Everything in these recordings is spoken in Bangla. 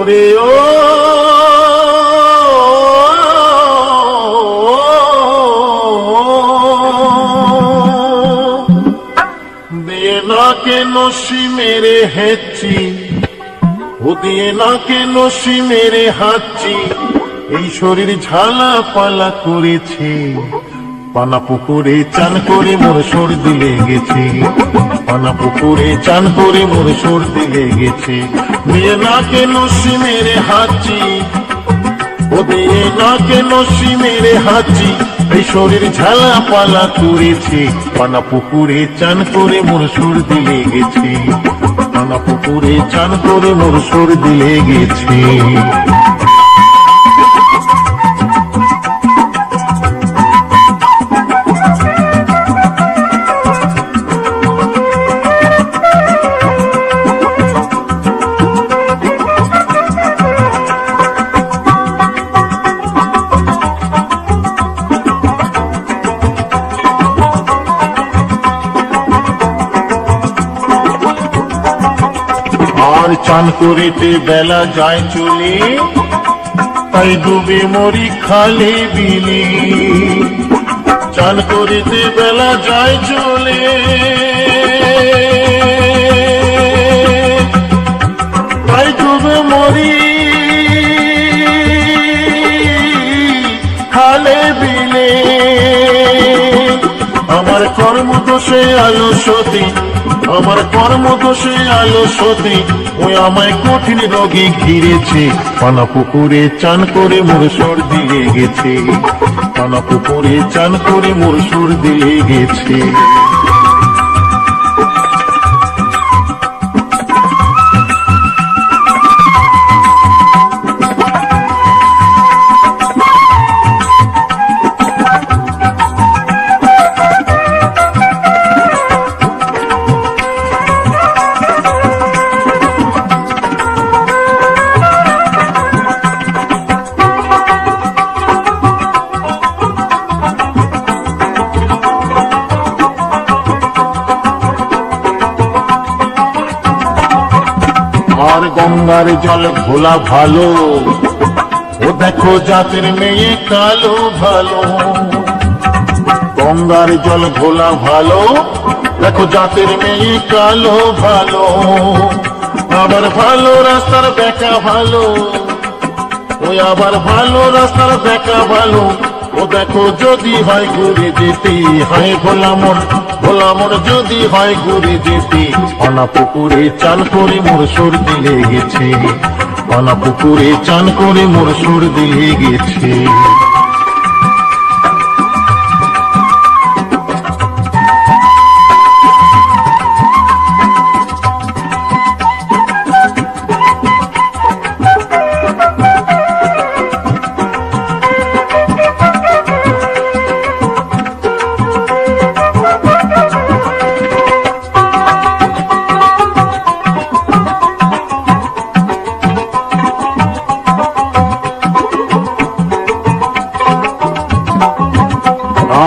ওরে ও দিয়ে না কেন মেরে হেঁচি, ও দিয়ে না কেন মেরে হাঁচি, এই শরীর ঝালা পালা করেছে, পানা পুকুরে চান করে মোর সর্দি লেগেছে, পানা পুকুরে চান করে মোর সর্দি লেগেছে। দিয়ে না কেন মেরে হাঁচি, ও দিয়ে না কেন মেরে হাঁচি, এই শরীর ঝালা পালা করেছে, পানা পুকুরে চান করে মোর সর্দি লেগেছে, পানা পুকুরে চান করে মোর সর্দি লেগেছে। আর চান করিতে বেলা যায় চলে, তাই ডুবে মরি খালে বিলে, চান করিতে বেলা যায় চলে, তাই ডুবে মরি খালে বিলে। আমার কর্মদোষে আলস্যতে, আমার কর্মদোষে আলস্যতে, ওই আমায় কঠিন রোগে ঘিরেছে, পানা পুকুরে চান করে মোর সর্দি লেগেছে, পানা পুকুরে চান করে মোর সর্দি লেগেছে। আর গঙ্গার জল ঘোলা ভালো, ও দেখো জাতের মেয়ে কালো ভালো, গঙ্গার জল ঘোলা ভালো, দেখো জাতের মেয়ে কালো ভালো। আবার ভালো রাস্তার বেকা ভালো, ওই আবার ভালো রাস্তার বেকা ভালো, ও দেখো যদি হয় ঘুরে যেতে, হয় ভোলা মন, ভোলা মন যদি হয় ঘুরে যেতে, পানা পুকুরে চান করে মোর সর্দি লেগেছে, পানা পুকুরে চান করে মোর সর্দি লেগেছে।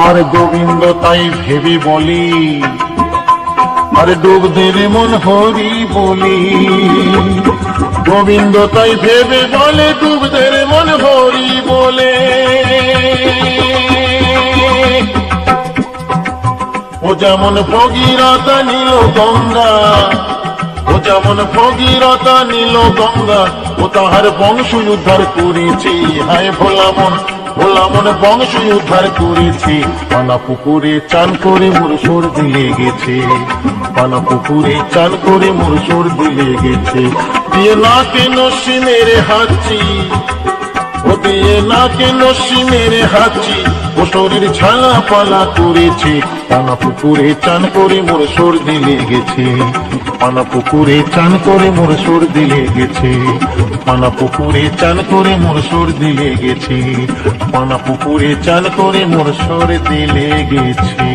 আর গোবিন্দ তাই ভেবে বলি, আর ডুবদে রে মন হরি বলি, গোবিন্দ তাই ভেবে বলে, ডুবদে রে মন হরি বলে। ও যেমন ভগীরথা নীল গঙ্গা, ও যেমন ভগীরথা নীল গঙ্গা, ও তাহার বংশ উদ্ধার করেছে, হায় ভোলা মন, ভোলা মন বংশ উদ্ধার করেছে, পানা পুকুরে চান করে মোর সর্দি লেগেছে, পানা পুকুরে চান করে মোর সর্দি লেগেছে। দিয়ে না কেন মেরে হাঁচি, ও দিয়ে না কেন মেরে হাঁচি, ও শরীর ছালা পালা করেছে, পানা পুকুরে চান করে মোর সর্দি লেগেছে, পানা পুকুরে চান করে মোর সর্দি লেগেছে, পানা পুকুরে চান করে মোর সর্দি লেগেছে, পানা পুকুরে চান করে মোর সর্দি লেগেছে।